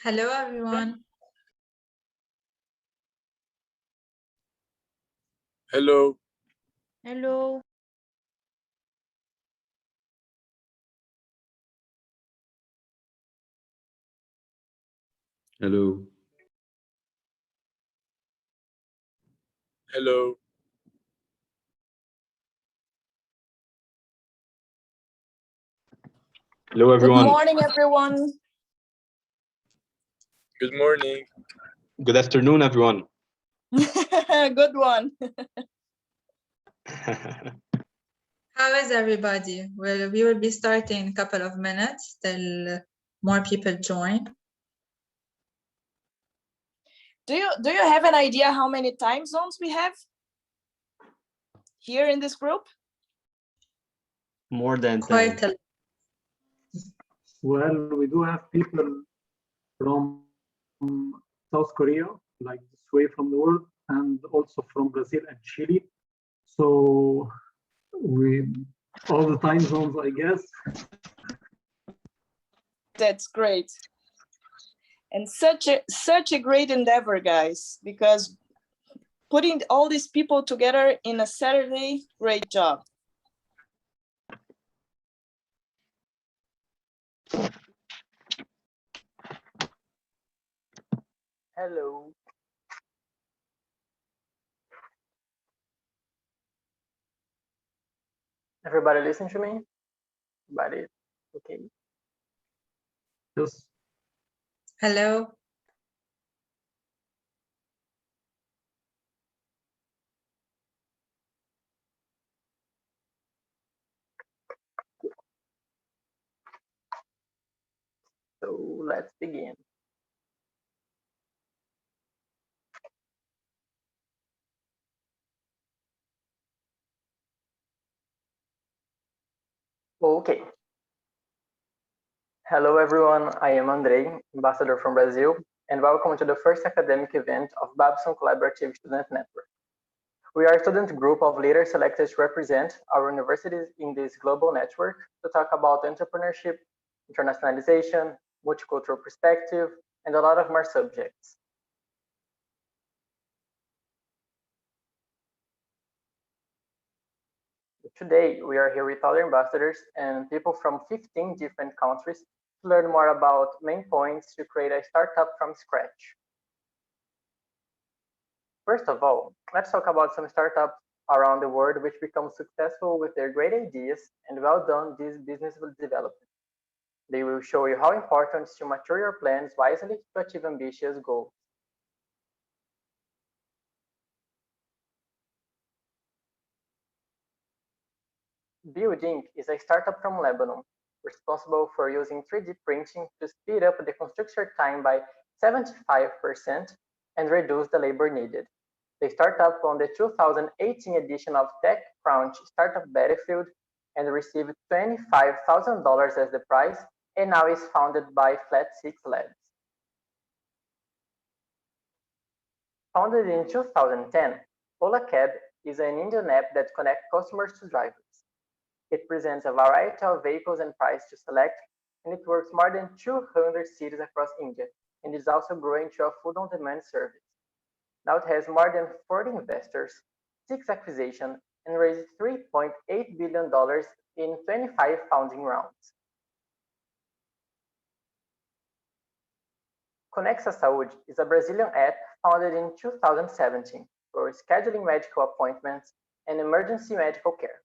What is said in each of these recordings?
Hello, everyone. Hello. Hello. Hello. Hello. Hello, everyone. Good morning, everyone. Good morning. Good afternoon, everyone. Good one. How is everybody? Well, we will be starting in a couple of minutes till more people join. Do you have an idea how many time zones we have here in this group? More than 10. Quite a Well, we do have people from South Korea, like this way from the world, and also from Brazil and Chile. So we all the time zones, I guess. That's great. And such a great endeavor, guys, because putting all these people together in a Saturday, great job. Hello. Everybody listen to me? Everybody, okay. Yes. Hello. So let's begin. Okay. Hello, everyone. I am Andrei, ambassador from Brazil, and welcome to the first academic event of Babson Collaborative Student Network. We are a student group of leaders selected to represent our universities in this global network to talk about entrepreneurship, internationalization, multicultural perspective, and a lot of more subjects. Today, we are here with other ambassadors and people from 15 different countries to learn more about main points to create a startup from scratch. First of all, let's talk about some startups around the world which become successful with their great ideas and well done this business development. They will show you how important it is to mature your plans wisely to achieve ambitious goals. Build Inc. is a startup from Lebanon, responsible for using 3D printing to speed up the construction time by 75% and reduce the labor needed. They start up on the 2018 edition of TechCrunch Startup Battlefield and received $25,000 as the prize, and now is founded by Flat 6 Labs. Founded in 2010, OlaCab is an Indian app that connects customers to drivers. It presents a variety of vehicles and prices to select, and it works more than 200 cities across India, and is also growing to a food-on-demand service. Now it has more than 40 investors, 6 acquisitions, and raised $3.8 billion in 25 founding rounds. Conexa Saúde is a Brazilian app founded in 2017 for scheduling medical appointments and emergency medical care.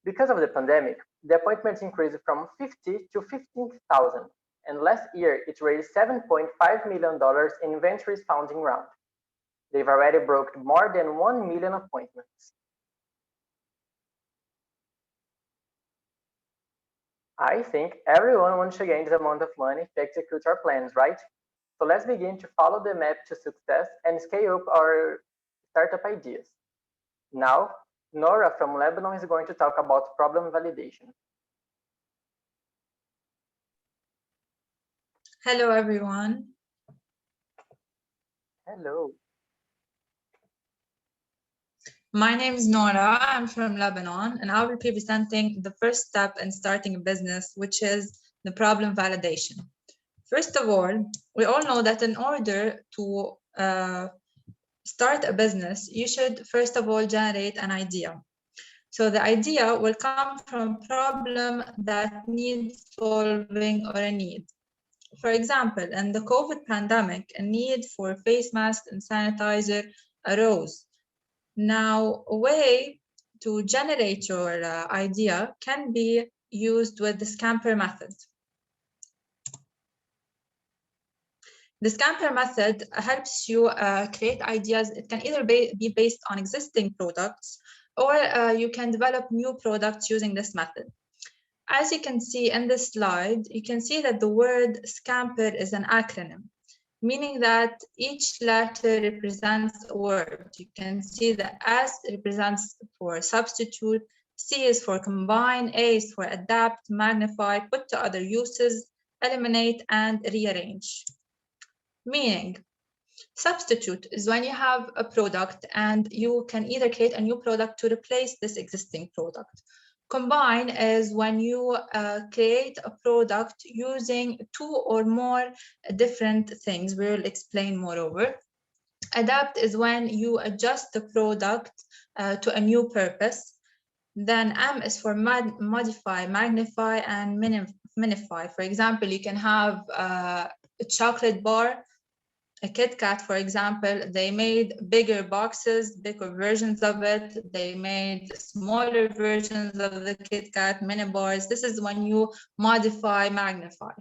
Because of the pandemic, the appointments increased from 50 to 15,000, and last year it raised $7.5 million in Ventures founding round. They've already brokered more than 1 million appointments. I think everyone wants to gain this amount of money to execute our plans, right? So let's begin to follow the map to success and scale up our startup ideas. Now, Nora from Lebanon is going to talk about problem validation. Hello, everyone. Hello. My name is Nora. I'm from Lebanon, and I will be presenting the first step in starting a business, which is the problem validation. First of all, we all know that in order to start a business, you should first of all generate an idea. So the idea will come from a problem that needs solving or a need. For example, in the COVID pandemic, a need for face masks and sanitizer arose. Now, a way to generate your idea can be used with the scamper method. The scamper method helps you create ideas. It can either be based on existing products, or you can develop new products using this method. As you can see in this slide, you can see that the word scamper is an acronym, meaning that each letter represents a word. You can see the S represents for substitute, C is for combine, A is for adapt, magnify, put to other uses, eliminate, and rearrange. Meaning, substitute is when you have a product and you can either create a new product to replace this existing product. Combine is when you create a product using two or more different things. We'll explain moreover. Adapt is when you adjust the product to a new purpose. Then M is for modify, magnify, and minify. For example, you can have a chocolate bar, a Kit Kat, for example. They made bigger boxes, bigger versions of it. They made smaller versions of the Kit Kat, mini bars. This is when you modify, magnify.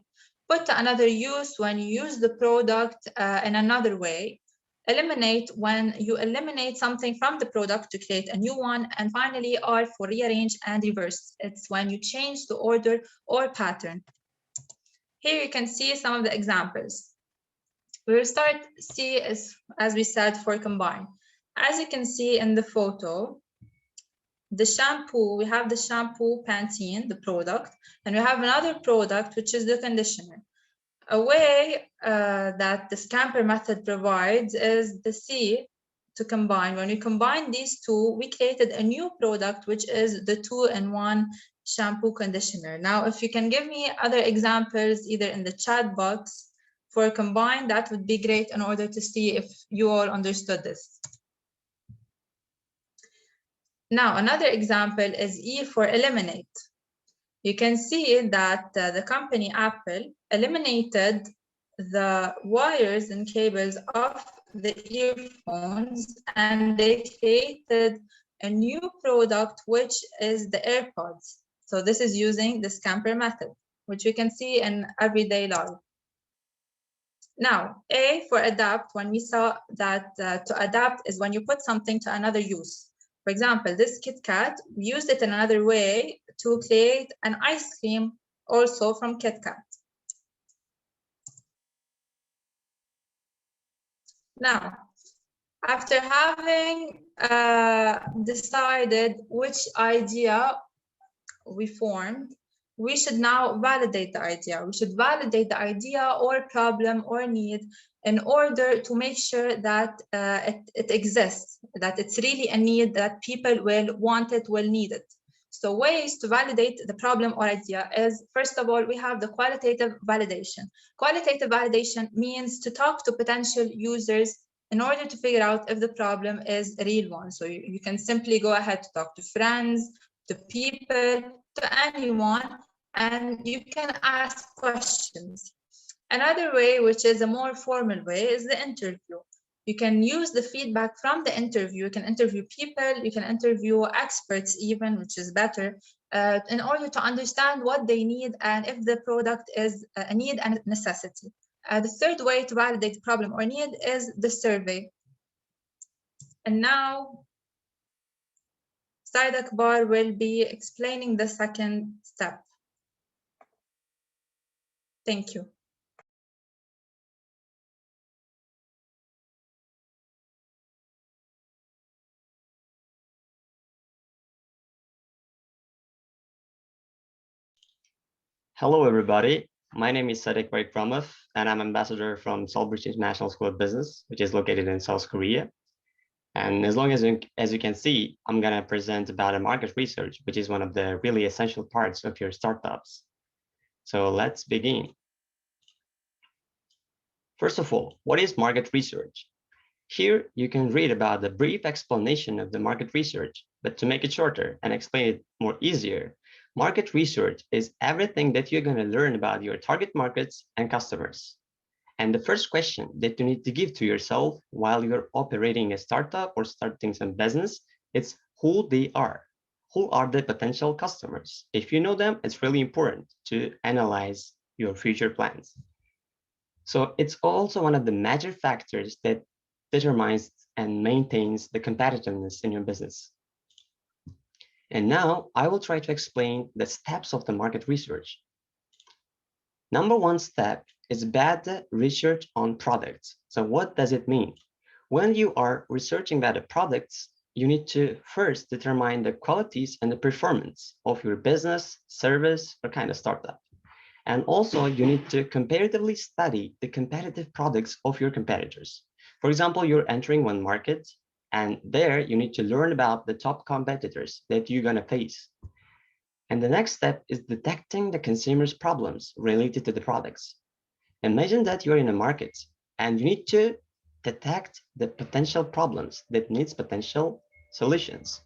Put to another use, when you use the product in another way. Eliminate, when you eliminate something from the product to create a new one. And finally, R for rearrange and reverse. It's when you change the order or pattern. Here you can see some of the examples. We will start C as we said for combine. As you can see in the photo, the shampoo, we have the shampoo Pantene, the product, and we have another product, which is the conditioner. A way that the scamper method provides is the C to combine. When we combine these two, we created a new product, which is the 2-in-1 shampoo conditioner. Now, if you can give me other examples, either in the chat box, for combine, that would be great in order to see if you all understood this. Now, another example is E for eliminate. You can see that the company Apple eliminated the wires and cables of the earphones, and they created a new product, which is the AirPods. So this is using the scamper method, which we can see in everyday life. Now, A for adapt, when we saw that to adapt is when you put something to another use. For example, this Kit Kat, we used it in another way to create an ice cream also from Kit Kat. Now, after having decided which idea we formed, we should now validate the idea. We should validate the idea or problem or need in order to make sure that it exists, that it's really a need, that people will want it, will need it. So ways to validate the problem or idea is, first of all, we have the qualitative validation. Qualitative validation means to talk to potential users in order to figure out if the problem is a real one. So you can simply go ahead to talk to friends, to people, to anyone, and you can ask questions. Another way, which is a more formal way, is the interview. You can use the feedback from the interview. You can interview people, you can interview experts even, which is better, in order to understand what they need and if the product is a need and a necessity. The third way to validate the problem or need is the survey. And now, Said Akbar will be explaining the second step. Thank you. Hello, everybody. My name is Sadek Baikramov, and I'm ambassador from Southbridge International School of Business, which is located in South Korea. And as long as you can see, I'm going to present about a market research, which is one of the really essential parts of your startups. So let's begin. First of all, what is market research? Here, you can read about the brief explanation of the market research, but to make it shorter and explain it more easier, market research is everything that you're going to learn about your target markets and customers. And the first question that you need to give to yourself while you're operating a startup or starting some business, it's who they are. Who are the potential customers? If you know them, it's really important to analyze your future plans. So it's also one of the major factors that determines and maintains the competitiveness in your business. And now I will try to explain the steps of the market research. Number one step is bad research on products. So what does it mean? When you are researching about the products, you need to first determine the qualities and the performance of your business, service, or kind of startup. And also you need to comparatively study the competitive products of your competitors. For example, you're entering one market and there you need to learn about the top competitors that you're gonna face. And the next step is detecting the consumer's problems related to the products. Imagine that you're in a market and you need to detect the potential problems that needs potential solutions.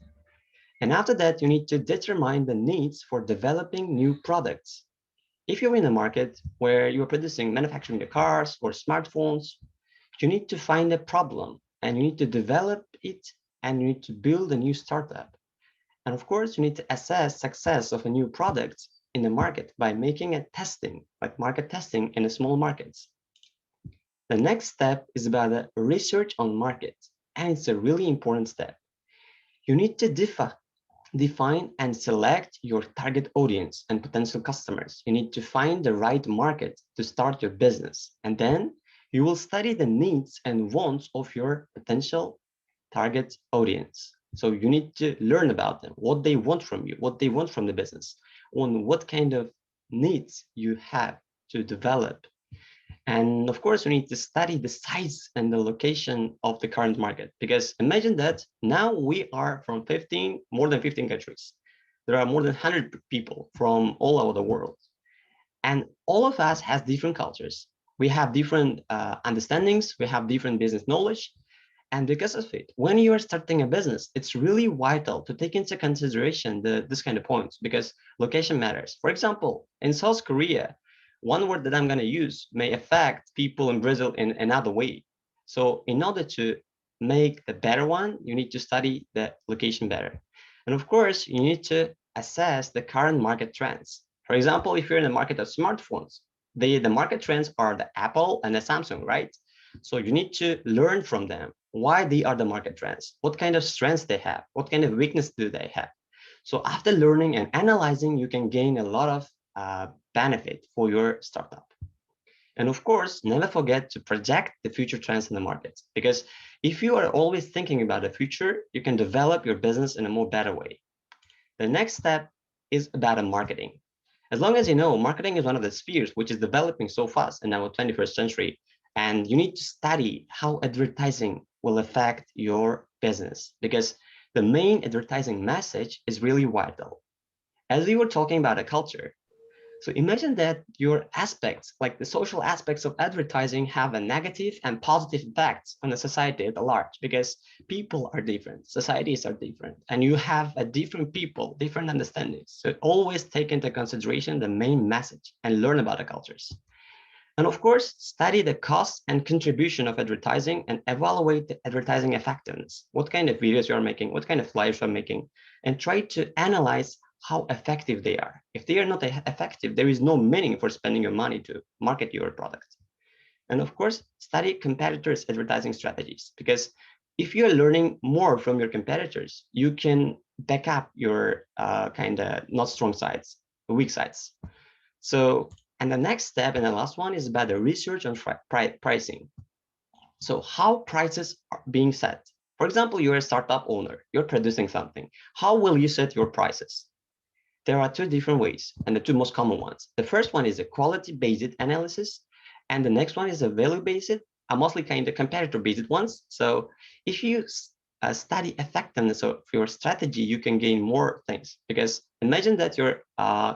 And after that, you need to determine the needs for developing new products. If you're in a market where you're manufacturing the cars or smartphones, you need to find a problem and you need to develop it and you need to build a new startup. And of course, you need to assess success of a new product in the market by making a testing, like market testing in a small markets. The next step is about the research on market, and it's a really important step. You need to define and select your target audience and potential customers. You need to find the right market to start your business. And then you will study the needs and wants of your potential target audience. So you need to learn about them, what they want from you, what they want from the business, on what kind of needs you have to develop. And of course, you need to study the size and the location of the current market, because imagine that now we are from more than 15 countries. There are more than 100 people from all over the world. And all of us has different cultures. We have different understandings, we have different business knowledge. And because of it, when you are starting a business, it's really vital to take into consideration this kind of points, because location matters. For example, in South Korea, one word that I'm going to use may affect people in Brazil in another way. So in order to make the better one, you need to study the location better. And of course, you need to assess the current market trends. For example, if you're in the market of smartphones, the market trends are the Apple and the Samsung, right? So you need to learn from them why they are the market trends, what kind of strengths they have, what kind of weakness do they have. So after learning and analyzing, you can gain a lot of benefit for your startup. And of course, never forget to project the future trends in the market, because if you are always thinking about the future, you can develop your business in a more better way. The next step is about marketing. As long as you know, marketing is one of the spheres which is developing so fast in our 21st century, and you need to study how advertising will affect your business, because the main advertising message is really vital. As we were talking about a culture, so imagine that your aspects, like the social aspects of advertising, have a negative and positive effects on the society at large, because people are different, societies are different, and you have a different people, different understandings. So always take into consideration the main message and learn about the cultures. And of course, study the cost and contribution of advertising and evaluate the advertising effectiveness. What kind of videos you're making, what kind of flyers you're making, and try to analyze how effective they are. If they are not effective, there is no meaning for spending your money to market your product. And of course, study competitors' advertising strategies, because if you're learning more from your competitors, you can back up your kind of not strong sides, weak sides. So, and the next step and the last one is about the research on pricing. So how prices are being set. For example, you're a startup owner, you're producing something. How will you set your prices? There are two different ways, and the two most common ones. The first one is a quality-based analysis, and the next one is a value-based, mostly kind of competitor-based ones. So if you study effectiveness of your strategy, you can gain more things, because imagine that your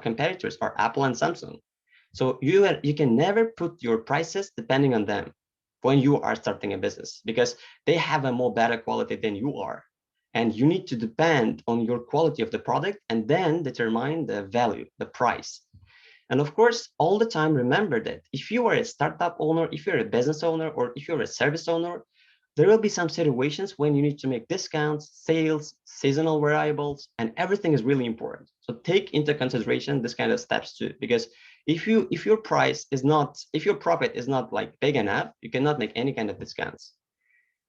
competitors are Apple and Samsung. So you can never put your prices depending on them. when you are starting a business, because they have a more better quality than you are. And you need to depend on your quality of the product and then determine the value, the price. And of course, all the time, remember that if you are a startup owner, if you're a business owner, or if you're a service owner, there will be some situations when you need to make discounts, sales, seasonal variables, and everything is really important. So take into consideration this kind of steps too, because if your profit is not like big enough, you cannot make any kind of discounts.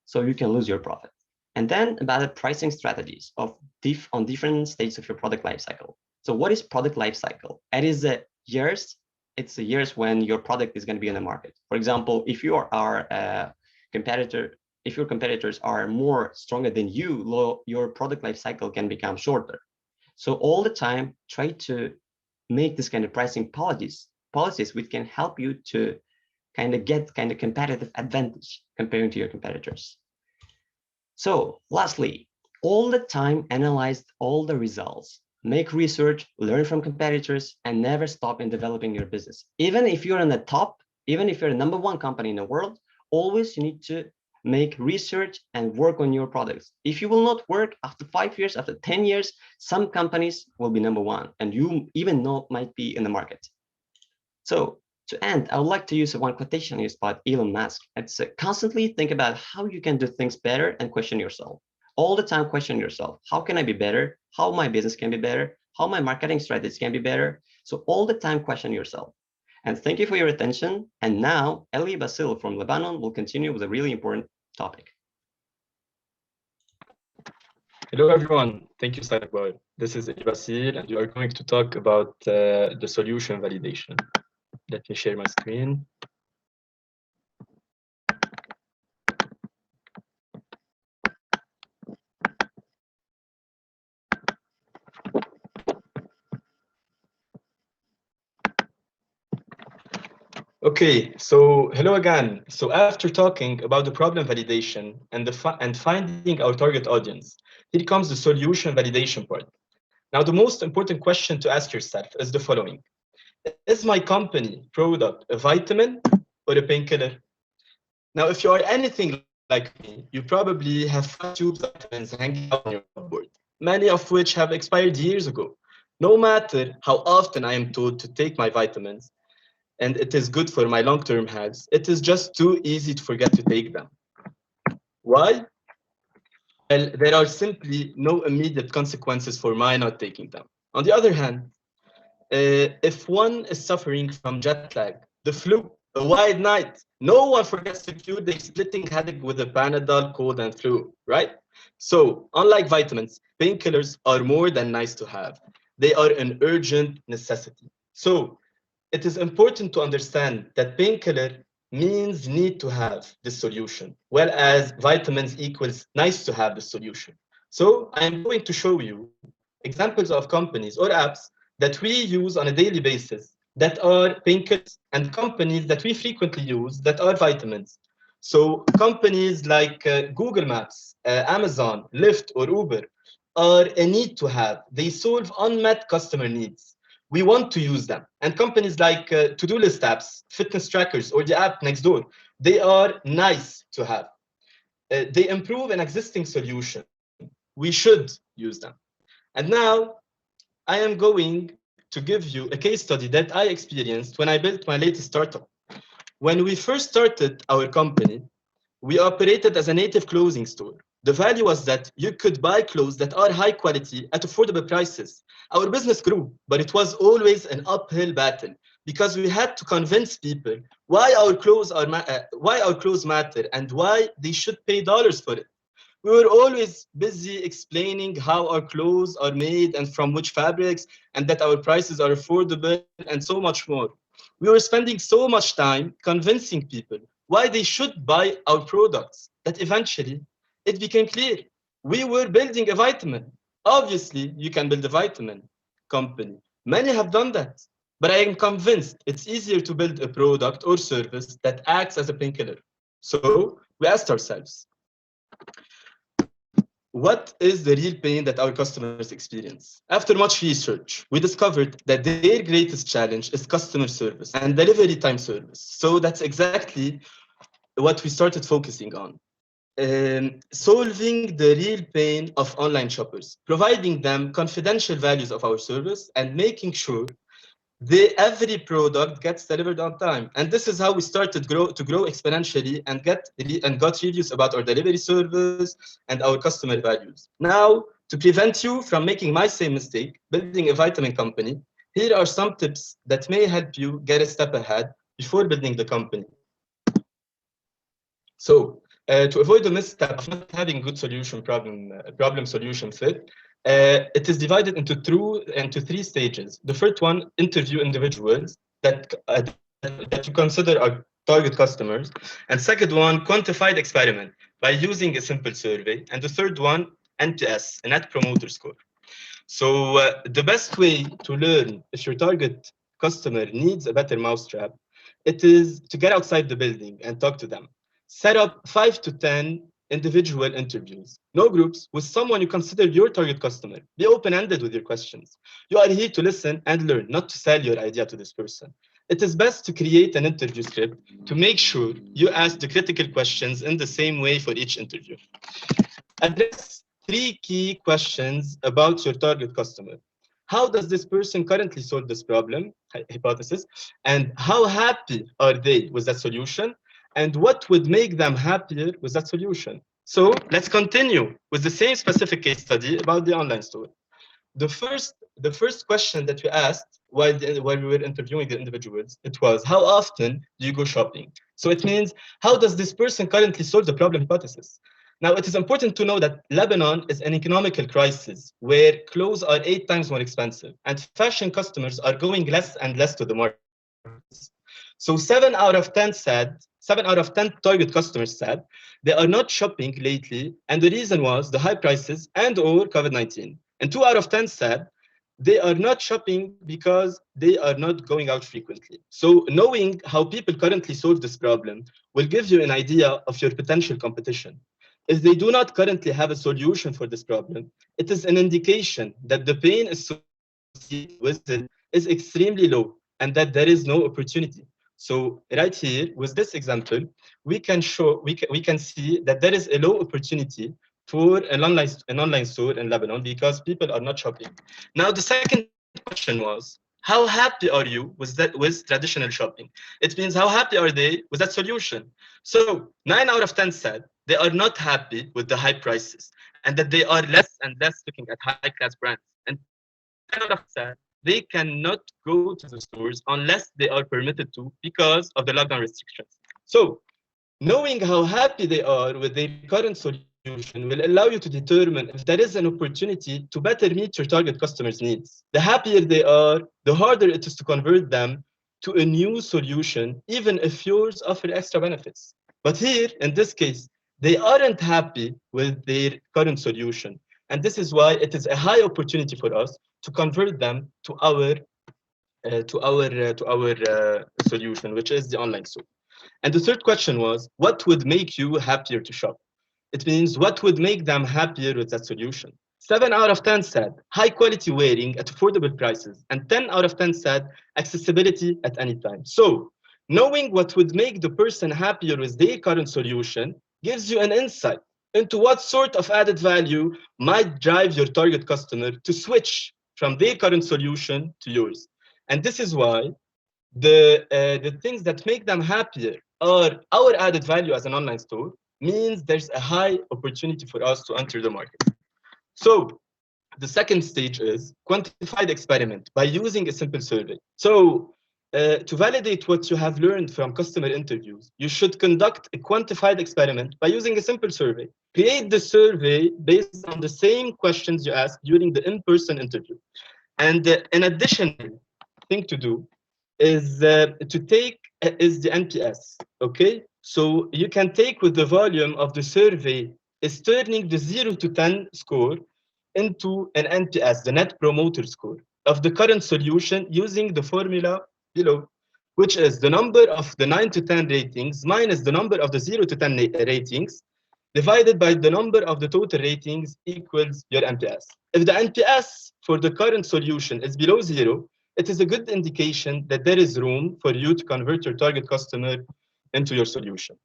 So you can lose your profit. And then about the pricing strategies on different stages of your product lifecycle. So what is product lifecycle? It is it's the years when your product is going to be in the market. For example, if you are a competitor, if your competitors are more stronger than you, your product lifecycle can become shorter. So all the time, try to make this kind of pricing policies which can help you to get competitive advantage comparing to your competitors. So lastly, all the time analyze all the results, make research, learn from competitors, and never stop in developing your business. Even if you're in the top, even if you're the #1 company in the world, always you need to make research and work on your products. If you will not work, after 5 years, after 10 years, some companies will be #1 and you even might be in the market. So to end, I would like to use one quotation used by Elon Musk. It's constantly think about how you can do things better and question yourself. All the time question yourself, how can I be better? How my business can be better? How my marketing strategies can be better? So all the time question yourself. And thank you for your attention. And now Eli Basil from Lebanon will continue with a really important topic. Hello, everyone. Thank you, Sadek. This is Eli Basil, and we are going to talk about the solution validation. Let me share my screen. Okay, so hello again. So after talking about the problem validation and finding our target audience, here comes the solution validation part. Now, the most important question to ask yourself is the following. Is my company product a vitamin or a painkiller? Now, if you are anything like me, you probably have 5 tubes of vitamins hanging out on your cupboard, many of which have expired years ago. No matter how often I am told to take my vitamins, and it is good for my long-term health, it is just too easy to forget to take them. Why? Well, there are simply no immediate consequences for my not taking them. On the other hand, if one is suffering from jet lag, the flu, a wide night, no one forgets to cure the splitting headache with a Panadol, cold, and flu, right? So, unlike vitamins, painkillers are more than nice to have. They are an urgent necessity. So, it is important to understand that painkiller means need to have the solution, whereas vitamins equals nice to have the solution. So I am going to show you examples of companies or apps that we use on a daily basis that are painkillers, and companies that we frequently use that are vitamins. So companies like Google Maps, Amazon, Lyft, or Uber are a need to have. They solve unmet customer needs. We want to use them. And companies like to-do list apps, fitness trackers, or the app next door, they are nice to have. They improve an existing solution. We should use them. And now I am going to give you a case study that I experienced when I built my latest startup. When we first started our company, we operated as a native clothing store. The value was that you could buy clothes that are high quality at affordable prices. Our business grew, but it was always an uphill battle because we had to convince people why our clothes matter and why they should pay dollars for it. We were always busy explaining how our clothes are made and from which fabrics, and that our prices are affordable and so much more. We were spending so much time convincing people why they should buy our products that eventually it became clear we were building a vitamin. Obviously, you can build a vitamin company. Many have done that, but I am convinced it's easier to build a product or service that acts as a painkiller. So we asked ourselves, what is the real pain that our customers experience? After much research, we discovered that their greatest challenge is customer service and delivery time service. So that's exactly what we started focusing on. Solving the real pain of online shoppers, providing them confidential values of our service, and making sure every product gets delivered on time. And this is how we started to grow exponentially and got reviews about our delivery service and our customer values. Now, to prevent you from making my same mistake, building a vitamin company, here are some tips that may help you get a step ahead before building the company. So, to avoid the misstep of not having good problem solution fit, it is divided into three stages. The first one, interview individuals that you consider are target customers. And second one, quantified experiment by using a simple survey. And the third one, NPS, a Net Promoter Score. So the best way to learn if your target customer needs a better mousetrap, it is to get outside the building and talk to them. Set up 5 to 10 individual interviews, no groups, with someone you consider your target customer. Be open-ended with your questions. You are here to listen and learn, not to sell your idea to this person. It is best to create an interview script to make sure you ask the critical questions in the same way for each interview. Address 3 key questions about your target customer. How does this person currently solve this problem, hypothesis, and how happy are they with that solution? And what would make them happier with that solution? So let's continue with the same specific case study about the online store. The first question that we asked while we were interviewing the individuals, it was, how often do you go shopping? So it means, how does this person currently solve the problem hypothesis? Now, it is important to know that Lebanon is an economical crisis where clothes are 8 times more expensive and fashion customers are going less and less to the market. So 7 out of 10 target customers said they are not shopping lately, and the reason was the high prices and or COVID-19. And 2 out of 10 said they are not shopping because they are not going out frequently. So knowing how people currently solve this problem will give you an idea of your potential competition. If they do not currently have a solution for this problem, it is an indication that the pain associated with it is extremely low and that there is no opportunity. So right here, with this example, we can see that there is a low opportunity for an online store in Lebanon because people are not shopping. Now, the second question was, how happy are you with traditional shopping? It means, how happy are they with that solution? So 9 out of 10 said they are not happy with the high prices and that they are less and less looking at high-class brands. And 10 out of 10 said they cannot go to the stores unless they are permitted to because of the lockdown restrictions. So knowing how happy they are with their current solution will allow you to determine if there is an opportunity to better meet your target customers' needs. The happier they are, the harder it is to convert them to a new solution, even if yours offer extra benefits. But here, in this case, they aren't happy with their current solution. And this is why it is a high opportunity for us to convert them to our solution, which is the online store. And the third question was, what would make you happier to shop? It means, what would make them happier with that solution? 7 out of 10 said high quality wearing at affordable prices, and 10 out of 10 said accessibility at any time. So knowing what would make the person happier with their current solution gives you an insight into what sort of added value might drive your target customer to switch from their current solution to yours. And this is why the things that make them happier are our added value as an online store, means there's a high opportunity for us to enter the market. So the second stage is quantified experiment by using a simple survey. So to validate what you have learned from customer interviews, you should conduct a quantified experiment by using a simple survey. Create the survey based on the same questions you asked during the in-person interview. And an additional thing to do is the NPS, okay? So you can take with the volume of the survey is turning the 0 to 10 score into an NPS, the Net Promoter Score of the current solution using the formula below, which is the number of the 9 to 10 ratings minus the number of the 0 to 10 ratings divided by the number of the total ratings equals your NPS. If the NPS for the current solution is below 0, it is a good indication that there is room for you to convert your target customer into your solution.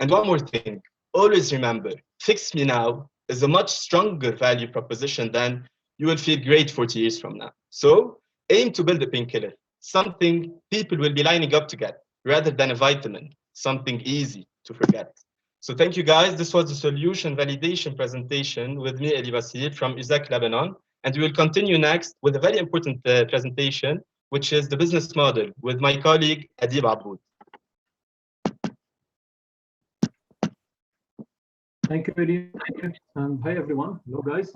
And one more thing, always remember, fix me now is a much stronger value proposition than you will feel great 40 years from now. So aim to build a painkiller, something people will be lining up to get, rather than a vitamin, something easy to forget. So thank you guys. This was the solution validation presentation with me, Eli Basir from USAC Lebanon. And we will continue next with a very important presentation, which is the business model with my colleague, Adib Aboud. Thank you, Eli. And hi, everyone. Hello, guys.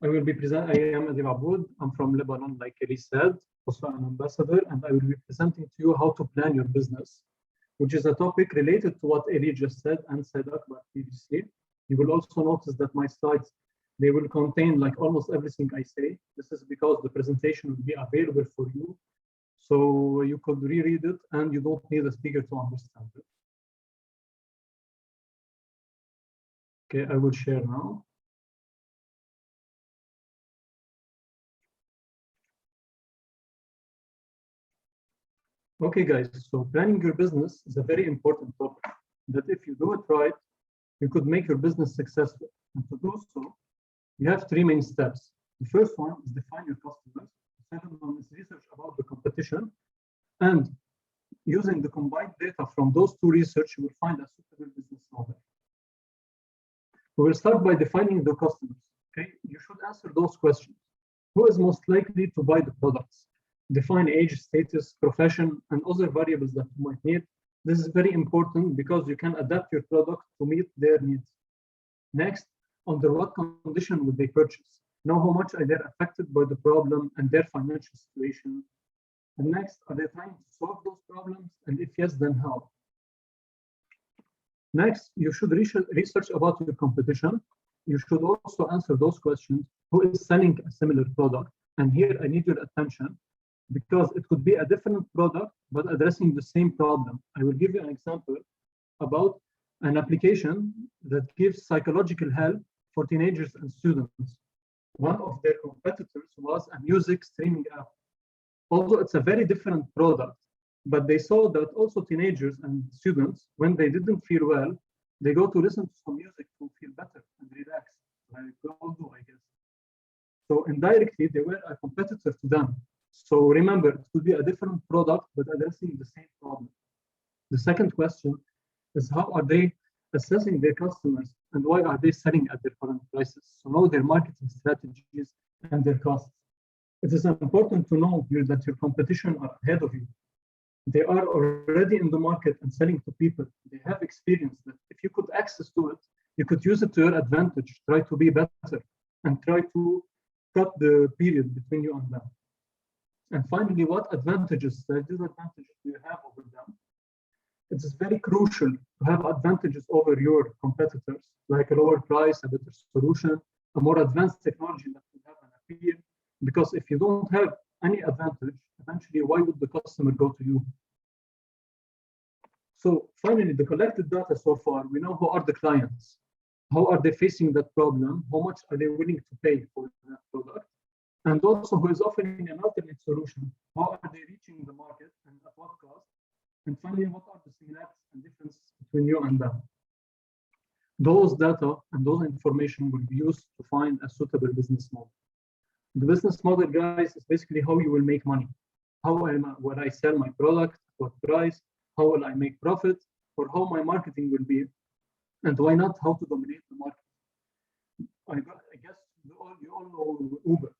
I am Adib Aboud. I'm from Lebanon, like Eli said, also an ambassador, and I will be presenting to you how to plan your business, which is a topic related to what Eli just said and said about previously. You will also notice that my slides, they will contain like almost everything I say. This is because the presentation will be available for you. So you could reread it and you don't need a speaker to understand it. Okay, I will share now. Okay, guys, so planning your business is a very important topic that if you do it right, you could make your business successful. And to do so, you have three main steps. The first one is define your customers. The second one is research about the competition. And using the combined data from those two research, you will find a suitable business model. We will start by defining the customers. Okay, you should answer those questions. Who is most likely to buy the products? Define age, status, profession, and other variables that you might need. This is very important because you can adapt your product to meet their needs. Next, under what condition would they purchase? Know how much are they affected by the problem and their financial situation. And next, are they trying to solve those problems? And if yes, then how? Next, you should research about your competition. You should also answer those questions. Who is selling a similar product? And here I need your attention because it could be a different product, but addressing the same problem. I will give you an example about an application that gives psychological help for teenagers and students. One of their competitors was a music streaming app. Although it's a very different product, but they saw that also teenagers and students, when they didn't feel well, they go to listen to some music to feel better and relax, like we all do, I guess. So indirectly, they were a competitor to them. So remember, it could be a different product, but addressing the same problem. The second question is how are they assessing their customers and why are they selling at their current prices? So know their marketing strategies and their costs. It is important to know here that your competition are ahead of you. They are already in the market and selling to people. They have experience that if you could access to it, you could use it to your advantage, try to be better, and try to cut the period between you and them. And finally, what advantages, disadvantages do you have over them? It is very crucial to have advantages over your competitors, like a lower price, a better solution, a more advanced technology that will have an appeal. Because if you don't have any advantage, eventually, why would the customer go to you? So finally, the collected data so far, we know who are the clients, how are they facing that problem, how much are they willing to pay for that product, and also who is offering an alternate solution, how are they reaching the market and at what cost, and finally, what are the similarities and differences between you and them. Those data and those information will be used to find a suitable business model. The business model, guys, is basically how you will make money. How will I sell my product, what price, how will I make profit, or how my marketing will be, and why not how to dominate the market. I guess you all know Uber.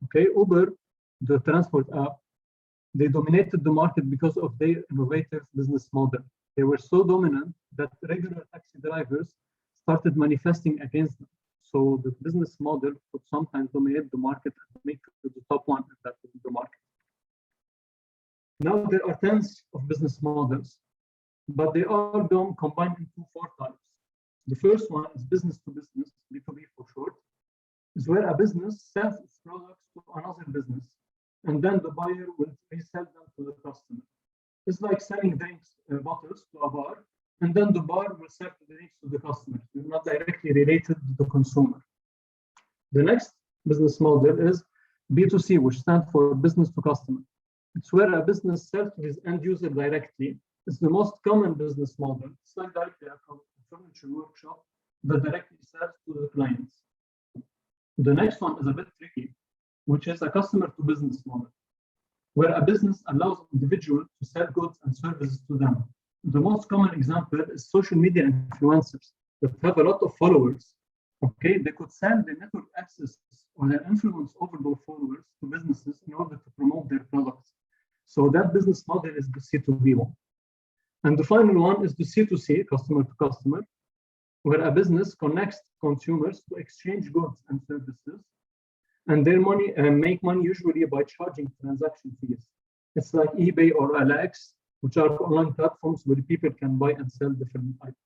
Okay, Uber, the transport app, they dominated the market because of their innovative business model. They were so dominant that regular taxi drivers started manifesting against them. So the business model could sometimes dominate the market and make it the top one if that is the market. Now there are tens of business models, but they all combined into four types. The first one is business to business, B2B for short, is where a business sells its products to another business, and then the buyer will resell them to the customer. It's like selling drinks bottles to a bar, and then the bar will sell the drinks to the customer. You're not directly related to the consumer. The next business model is B2C, which stands for business to customer. It's where a business sells to his end user directly. It's the most common business model. It's like directly a furniture workshop that directly sells to the clients. The next one is a bit tricky, which is a customer to business model, where a business allows individuals to sell goods and services to them. The most common example is social media influencers that have a lot of followers. Okay, they could sell their network access or their influence over those followers to businesses in order to promote their products. So that business model is the C2B one. And the final one is the C2C, customer to customer, where a business connects consumers to exchange goods and services, and their money make money usually by charging transaction fees. It's like eBay or OLX, which are online platforms where people can buy and sell different items.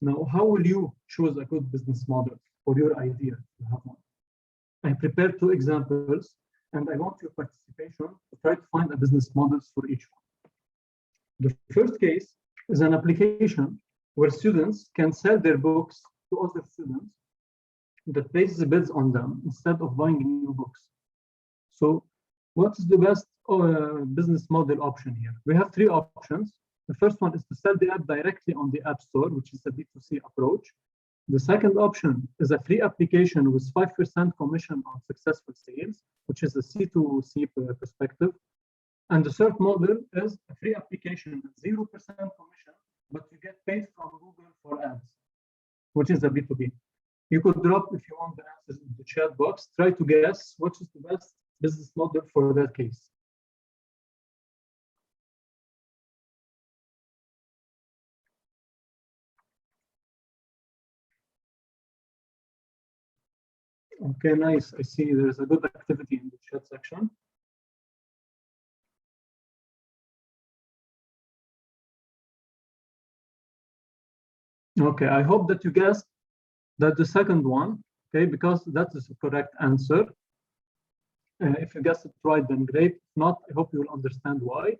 Now, how will you choose a good business model for your idea to have one? I prepared 2 examples, and I want your participation to try to find a business models for each one. The first case is an application where students can sell their books to other students that places bids on them instead of buying new books. So what is the best business model option here? We have 3 options. The first one is to sell the app directly on the App Store, which is a B2C approach. The second option is a free application with 5% commission on successful sales, which is a C2C perspective. And the third model is a free application with 0% commission, but you get paid from Google for ads, which is a B2B. You could drop, if you want, the answers in the chat box. Try to guess what is the best business model for that case. Okay, nice. I see there's a good activity in the chat section. Okay, I hope that you guessed that the second one, okay, because that is the correct answer. If you guessed it right, then great. If not, I hope you will understand why.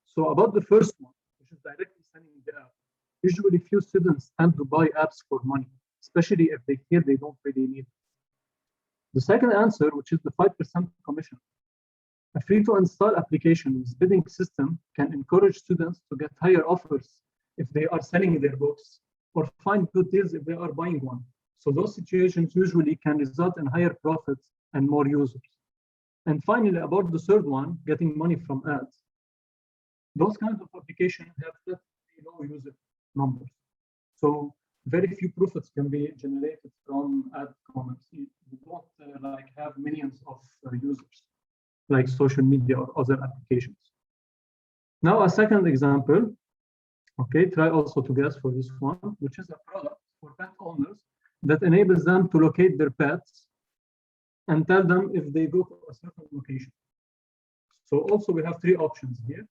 So about the first one, which is directly selling the app, usually few students tend to buy apps for money, especially if they feel they don't really need it. The second answer, which is the 5% commission. A free-to-install application with bidding system can encourage students to get higher offers if they are selling their books, or find good deals if they are buying one. So those situations usually can result in higher profits and more users. And finally, about the third one, getting money from ads. Those kinds of applications have relatively low user numbers. So very few profits can be generated from ad commerce. You don't like have millions of users like social media or other applications. Now a second example. Okay, try also to guess for this one, which is a product for pet owners that enables them to locate their pets and tell them if they go to a certain location. So also we have 3 options here.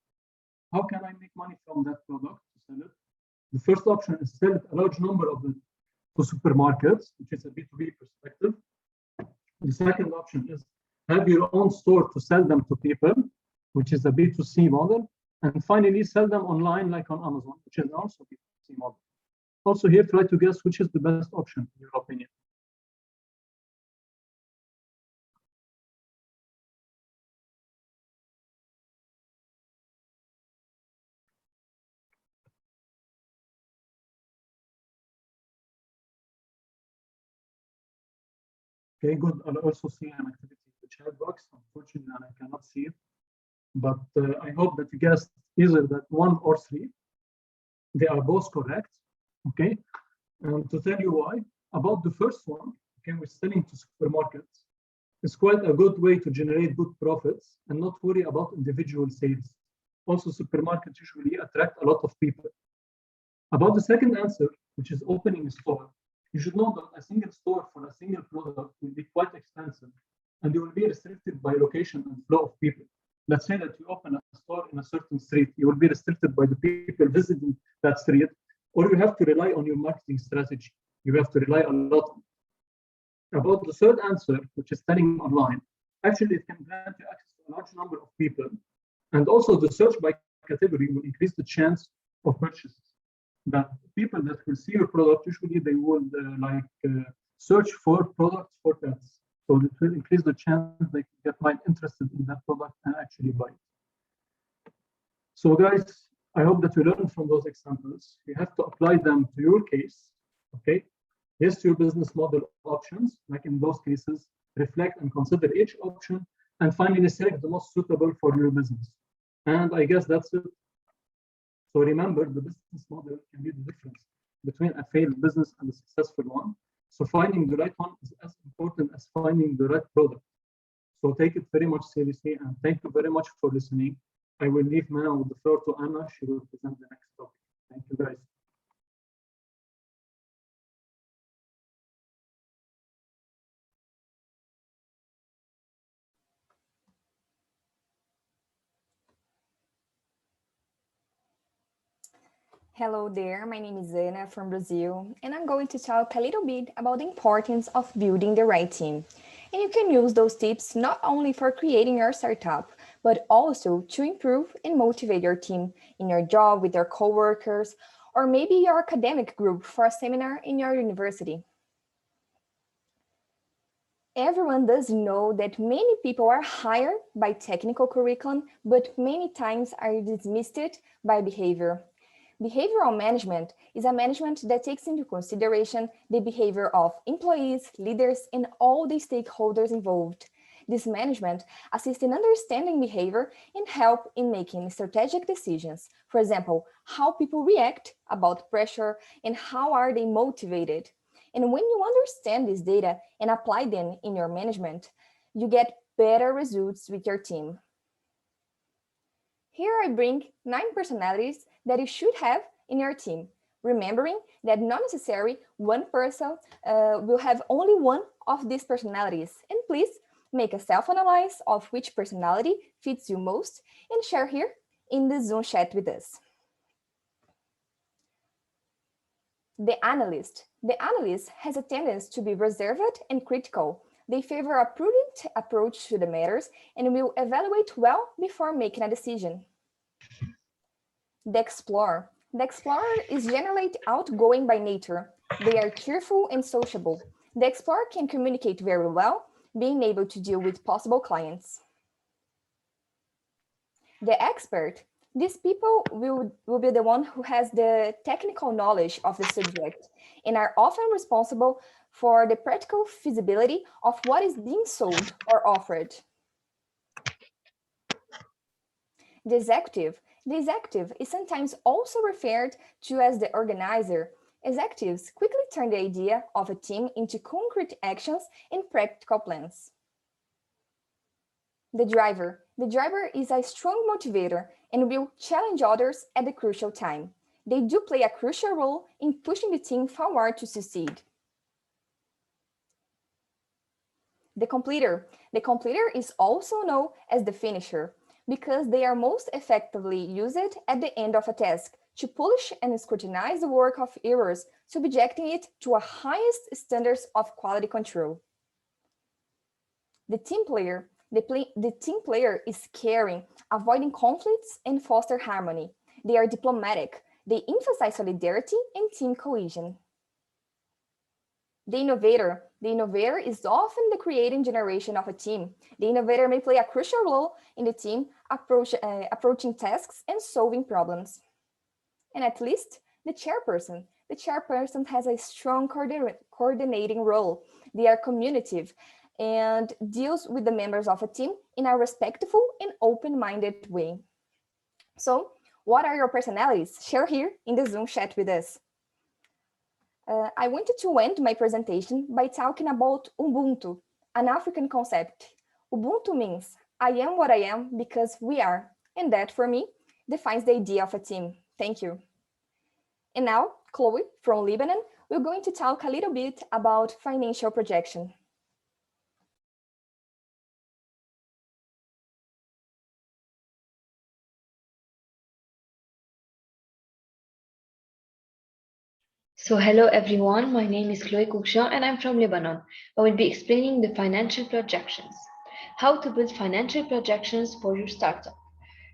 How can I make money from that product to sell it? The first option is sell a large number of it to supermarkets, which is a B2B perspective. The second option is have your own store to sell them to people, which is a B2C model. And finally, sell them online like on Amazon, which is also a B2C model. Also here, try to guess which is the best option in your opinion. Okay, good. I'll also see an activity in the chat box. Unfortunately, I cannot see it. But I hope that you guessed either that 1 or 3. They are both correct. Okay. And to tell you why, about the first one, okay, we're selling to supermarkets. It's quite a good way to generate good profits and not worry about individual sales. Also, supermarkets usually attract a lot of people. About the second answer, which is opening a store, you should know that a single store for a single product will be quite expensive, and you will be restricted by location and flow of people. Let's say that you open a store in a certain street, you will be restricted by the people visiting that street, or you have to rely on your marketing strategy. You have to rely a lot on it. About the third answer, which is selling online, actually it can grant you access to a large number of people, and also the search by category will increase the chance of purchases. That people that will see your product, usually they would search for products for pets. So it will increase the chance they get interested in that product and actually buy it. So guys, I hope that you learn from those examples. You have to apply them to your case, okay? Yes, your business model options, like in those cases, reflect and consider each option, and finally select the most suitable for your business. And I guess that's it. So remember, the business model can be the difference between a failed business and a successful one. So finding the right one is as important as finding the right product. So take it very much seriously, and thank you very much for listening. I will leave now the floor to Anna. She will present the next topic. Thank you, guys. Hello there, my name is Ana from Brazil, and I'm going to talk a little bit about the importance of building the right team. And you can use those tips not only for creating your startup, but also to improve and motivate your team in your job with your coworkers, or maybe your academic group for a seminar in your university. Everyone does know that many people are hired by technical curriculum, but many times are dismissed by behavior. Behavioral management is a management that takes into consideration the behavior of employees, leaders, and all the stakeholders involved. This management assists in understanding behavior and help in making strategic decisions. For example, how people react about pressure and how are they motivated. And when you understand this data and apply them in your management, you get better results with your team. Here I bring 9 personalities that you should have in your team, remembering that not necessarily one person will have only one of these personalities. And please make a self-analyze of which personality fits you most and share here in the Zoom chat with us. The analyst. The analyst has a tendency to be reserved and critical. They favor a prudent approach to the matters and will evaluate well before making a decision. The explorer. The explorer is generally outgoing by nature. They are cheerful and sociable. The explorer can communicate very well, being able to deal with possible clients. The expert. These people will be the one who has the technical knowledge of the subject and are often responsible for the practical feasibility of what is being sold or offered. The executive. The executive is sometimes also referred to as the organizer. Executives quickly turn the idea of a team into concrete actions and practical plans. The driver. The driver is a strong motivator and will challenge others at the crucial time. They do play a crucial role in pushing the team forward to succeed. The completer. The completer is also known as the finisher because they are most effectively used at the end of a task to polish and scrutinize the work of errors, subjecting it to a highest standards of quality control. The team player. The team player is caring, avoiding conflicts, and foster harmony. They are diplomatic. They emphasize solidarity and team cohesion. The innovator. The innovator is often the creating generation of a team. The innovator may play a crucial role in the team approaching tasks and solving problems. And at least the chairperson. The chairperson has a strong coordinating role. They are communicative and deals with the members of a team in a respectful and open-minded way. So, what are your personalities? Share here in the Zoom chat with us. I wanted to end my presentation by talking about Ubuntu, an African concept. Ubuntu means I am what I am because we are, and that for me defines the idea of a team. Thank you. And now, Chloe from Lebanon, we're going to talk a little bit about financial projection. So hello everyone, my name is Chloe Kouksha and I'm from Lebanon. I will be explaining the financial projections. How to build financial projections for your startup.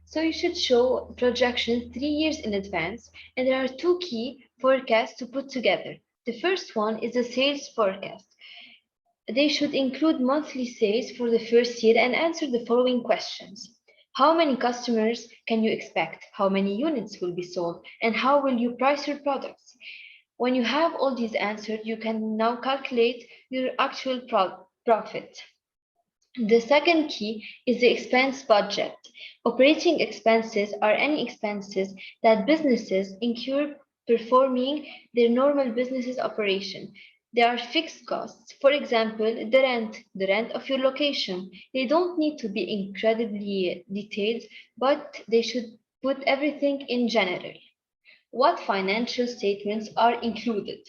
So you should show projections 3 years in advance, and there are 2 key forecasts to put together. The first one is the sales forecast. They should include monthly sales for the first year and answer the following questions. How many customers can you expect? How many units will be sold? And how will you price your products? When you have all these answered, you can now calculate your actual profit. The second key is the expense budget. Operating expenses are any expenses that businesses incur performing their normal business operation. They are fixed costs. For example, the rent of your location. They don't need to be incredibly detailed, but they should put everything in general. What financial statements are included?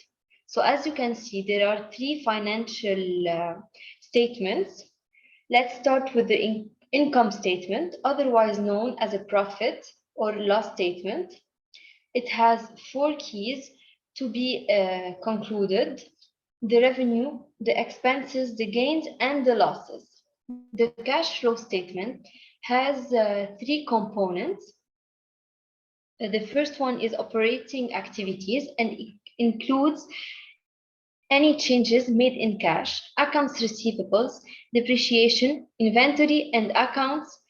So as you can see, there are three financial statements. Let's start with the income statement, otherwise known as a profit or loss statement. It has four keys to be concluded: the revenue, the expenses, the gains, and the losses. The cash flow statement has three components. The first one is operating activities and it includes any changes made in cash, accounts receivables, depreciation, inventory, and accounts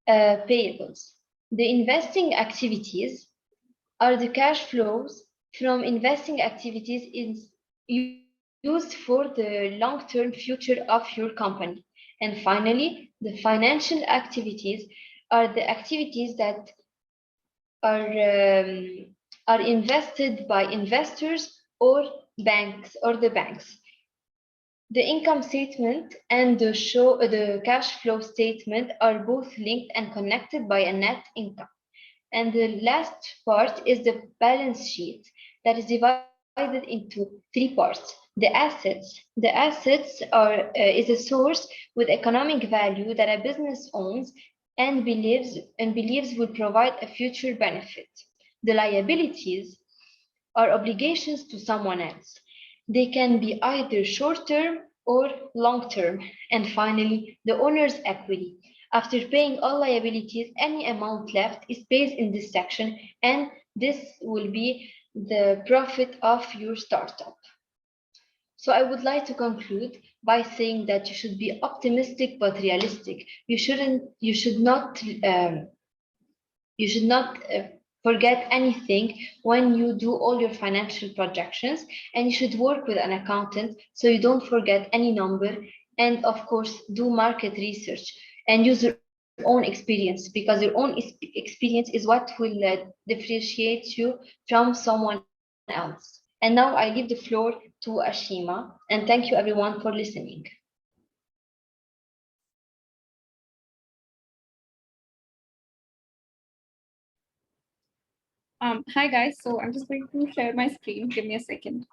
payables. The investing activities are the cash flows from investing activities is used for the long-term future of your company. And finally, the financial activities are the activities that are invested by investors or banks or the banks. The income statement and the cash flow statement are both linked and connected by a net income. And the last part is the balance sheet that is divided into three parts. The assets. The assets is a source with economic value that a business owns and believes will provide a future benefit. The liabilities are obligations to someone else. They can be either short-term or long-term. And finally, the owner's equity. After paying all liabilities, any amount left is paid in this section, and this will be the profit of your startup. So I would like to conclude by saying that you should be optimistic but realistic. You should not forget anything when you do all your financial projections, and you should work with an accountant so you don't forget any number. And of course, do market research and use your own experience, because your own experience is what will differentiate you from someone else. And now I leave the floor to Ashima, and thank you everyone for listening. Hi guys, so I'm just going to share my screen. Give me a second.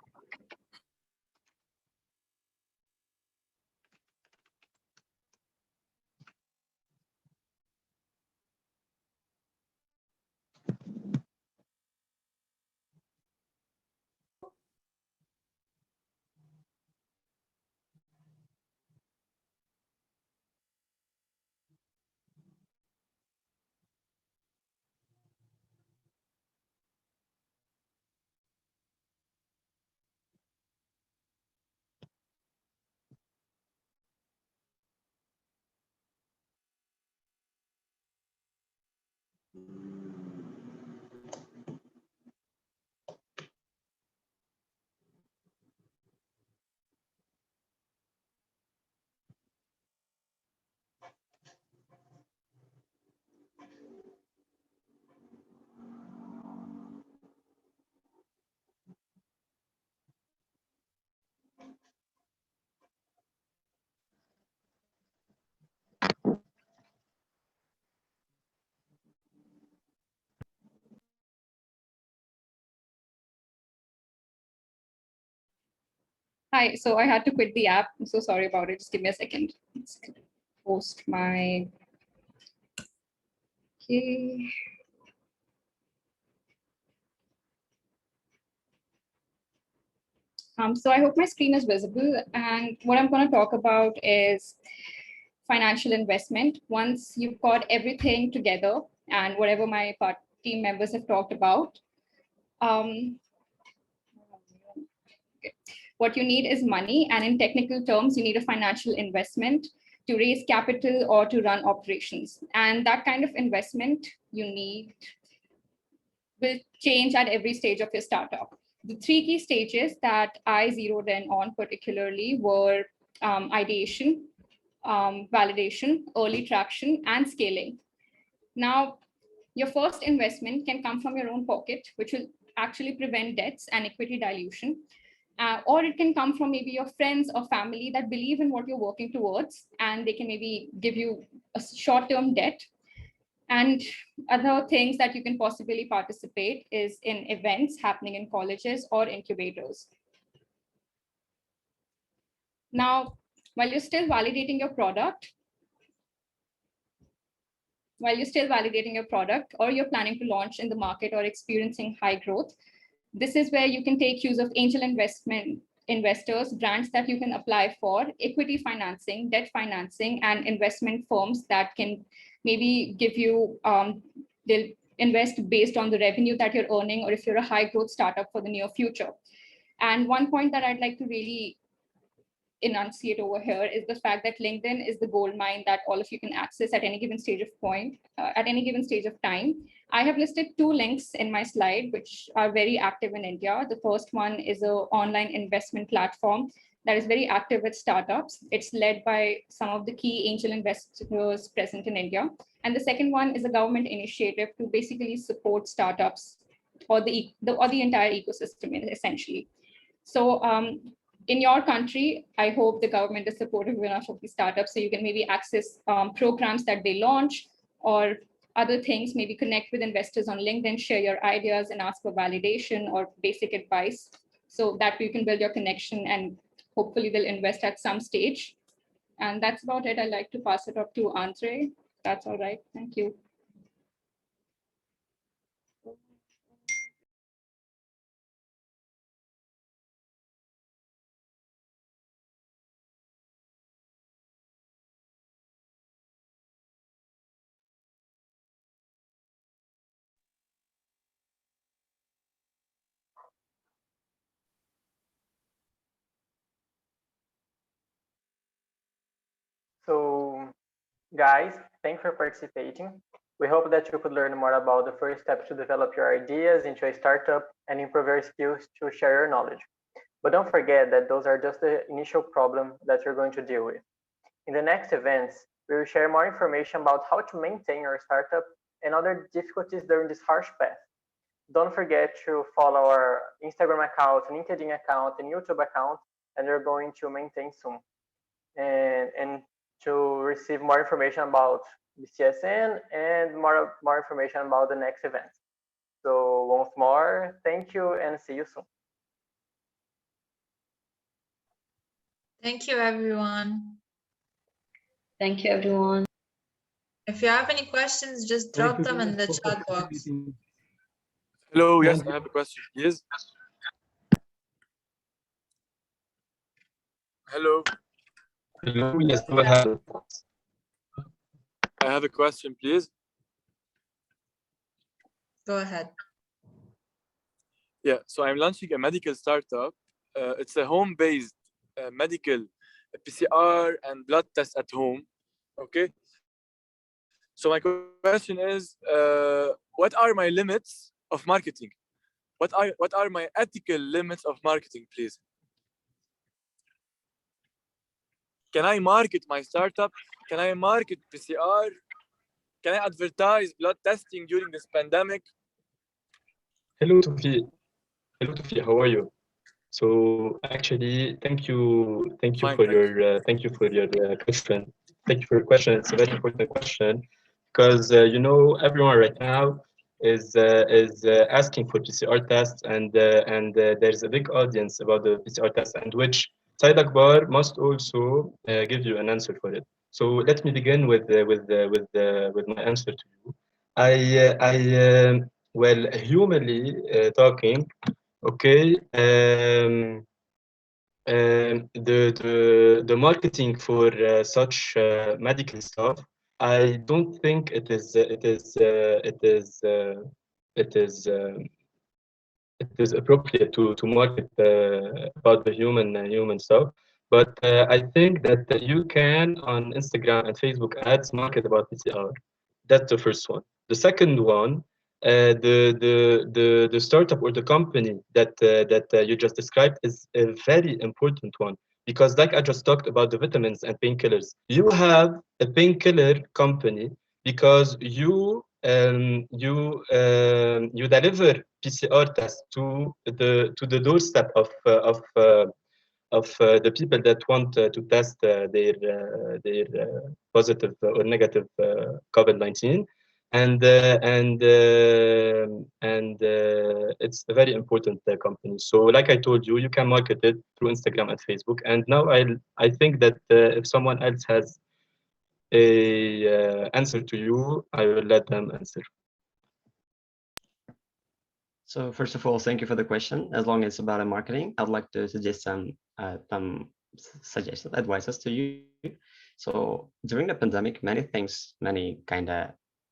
Hi, so I had to quit the app. I'm so sorry about it. Just give me a second. Let's post my, okay. So I hope my screen is visible, and what I'm going to talk about is financial investment. Once you've got everything together and whatever my team members have talked about, what you need is money, and in technical terms, you need a financial investment. to raise capital or to run operations. And that kind of investment you need will change at every stage of your startup. The three key stages that I zeroed in on particularly were ideation, validation, early traction, and scaling. Now, your first investment can come from your own pocket, which will actually prevent debts and equity dilution. Or it can come from maybe your friends or family that believe in what you're working towards, and they can maybe give you a short-term debt. And other things that you can possibly participate is in events happening in colleges or incubators. Now, while you're still validating your product, or you're planning to launch in the market or experiencing high growth, this is where you can take use of angel investors, grants that you can apply for, equity financing, debt financing, and investment firms that can maybe give you, they'll invest based on the revenue that you're earning, or if you're a high growth startup for the near future. And one point that I'd like to really enunciate over here is the fact that LinkedIn is the gold mine that all of you can access at any given stage of time. I have listed 2 links in my slide, which are very active in India. The first one is an online investment platform that is very active with startups. It's led by some of the key angel investors present in India. And the second one is a government initiative to basically support startups or the entire ecosystem essentially. So in your country, I hope the government is supportive enough of the startups so you can maybe access programs that they launch or other things, maybe connect with investors on LinkedIn, share your ideas and ask for validation or basic advice so that you can build your connection and hopefully they'll invest at some stage. And that's about it. I'd like to pass it up to Andre. That's all right. Thank you. So, guys, thanks for participating. We hope that you could learn more about the first steps to develop your ideas into a startup and improve your skills to share your knowledge. But don't forget that those are just the initial problem that you're going to deal with. In the next events, we will share more information about how to maintain your startup and other difficulties during this harsh path. Don't forget to follow our Instagram account, LinkedIn account, and YouTube account, and we're going to maintain soon. And to receive more information about BCSN and more information about the next events. So once more, thank you and see you soon. Thank you, everyone. Thank you, everyone. If you have any questions, just drop them in the chat box. Hello, yes, I have a question, please. Hello. Hello, yes, go ahead. I have a question, please. Go ahead. Yeah, so I'm launching a medical startup. It's a home-based medical PCR and blood test at home. Okay. So my question is, what are my limits of marketing? What are my ethical limits of marketing, please? Can I market my startup? Can I market PCR? Can I advertise blood testing during this pandemic? Hello, Tufi. Hello, Tufi. How are you? So actually, thank you for your question. Thank you for your question. It's a very important question because you know everyone right now is asking for PCR tests, and there's a big audience about the PCR test, and which Said Akbar must also give you an answer for it. So let me begin with my answer to you. Well, humanly talking, okay, the marketing for such medical stuff, I don't think it is appropriate to market about the human stuff. But I think that you can on Instagram and Facebook ads market about PCR. That's the first one. The second one, the startup or the company that you just described is a very important one, because like I just talked about the vitamins and painkillers, you have a painkiller company because you deliver PCR tests to the doorstep of the people that want to test their positive or negative COVID-19, and it's a very important company. So, like I told you, you can market it through Instagram and Facebook. And now I think that if someone else has a answer to you, I will let them answer. So first of all, thank you for the question. As long as it's about marketing, I'd like to suggest some suggestions, advices to you. So during the pandemic, many things, many kind of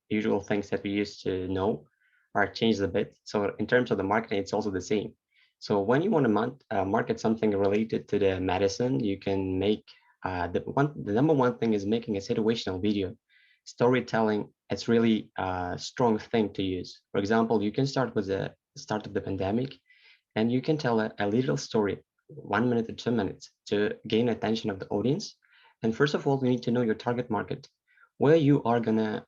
usual things that we used to know are changed a bit. So in terms of the marketing, it's also the same. So when you want to market something related to the medicine, you can make the number one thing is making a situational video. Storytelling, it's really a strong thing to use. For example, you can start with the start of the pandemic, and you can tell a little story, 1 minute or 2 minutes, to gain attention of the audience. And first of all, you need to know your target market, where you are gonna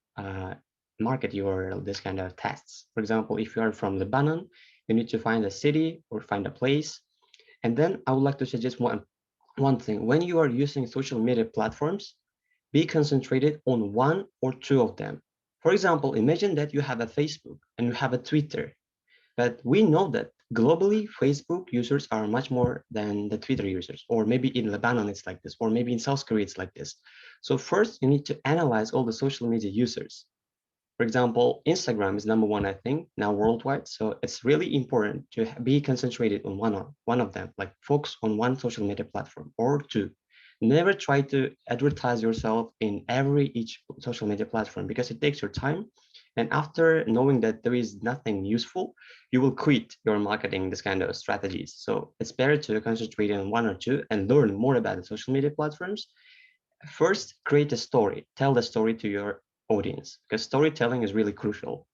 market your this kind of tests. For example, if you are from Lebanon, you need to find a city or find a place. And then I would like to suggest one thing. When you are using social media platforms, be concentrated on one or two of them. For example, imagine that you have a Facebook and you have a Twitter, but we know that globally, Facebook users are much more than the Twitter users, or maybe in Lebanon it's like this, or maybe in South Korea it's like this. So first, you need to analyze all the social media users. For example, Instagram is number one, I think, now worldwide. So it's really important to be concentrated on one of them, like focus on one social media platform or two. Never try to advertise yourself in each social media platform, because it takes your time. And after knowing that there is nothing useful, you will quit your marketing, this kind of strategies. So it's better to concentrate on one or two and learn more about the social media platforms. First, create a story. Tell the story to your audience, because storytelling is really crucial.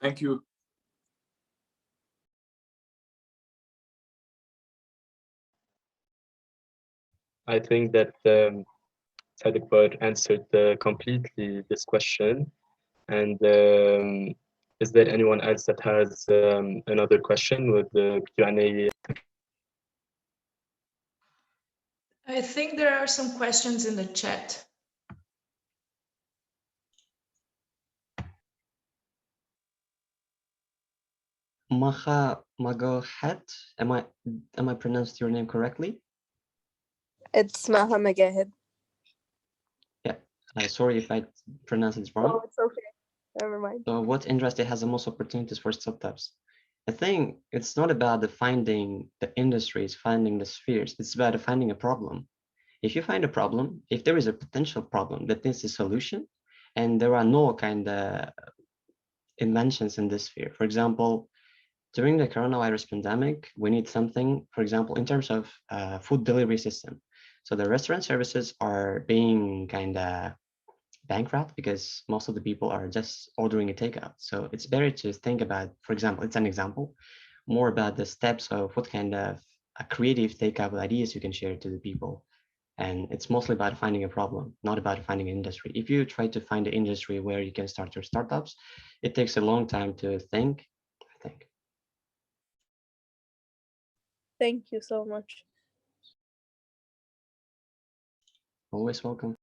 Thank you. I think that Sadiq answered completely this question. And is there anyone else that has another question with the Q&A? I think there are some questions in the chat. Maha Magahat, am I pronounced your name correctly? It's Maha Magahed. Yeah, sorry if I pronounced it wrong. Oh, it's okay. Never mind. So what industry has the most opportunities for startups? I think it's not about finding the industries, finding the spheres. It's about finding a problem. If you find a problem, if there is a potential problem that needs a solution, and there are no kind of inventions in this sphere. For example, during the coronavirus pandemic, we need something, for example, in terms of food delivery system. So the restaurant services are being kind of bankrupt because most of the people are just ordering a takeout. So it's better to think about, for example, it's an example, more about the steps of what kind of creative takeout ideas you can share to the people. And it's mostly about finding a problem, not about finding an industry. If you try to find an industry where you can start your startups, it takes a long time to think, I think. Thank you so much. Always welcome.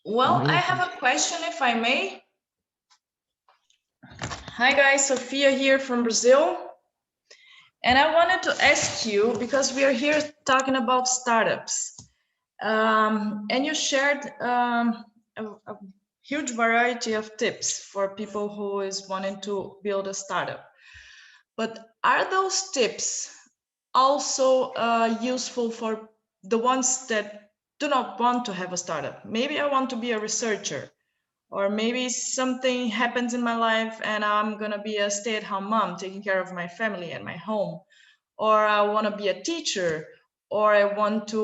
Well, I have a question, if I may. Hi guys, Sophia here from Brazil. And I wanted to ask you, because we are here talking about startups, and you shared a huge variety of tips for people who is wanting to build a startup. But are those tips also useful for the ones that do not want to have a startup. Maybe I want to be a researcher, or maybe something happens in my life and I'm gonna be a stay-at-home mom taking care of my family and my home, or I want to be a teacher, or I want to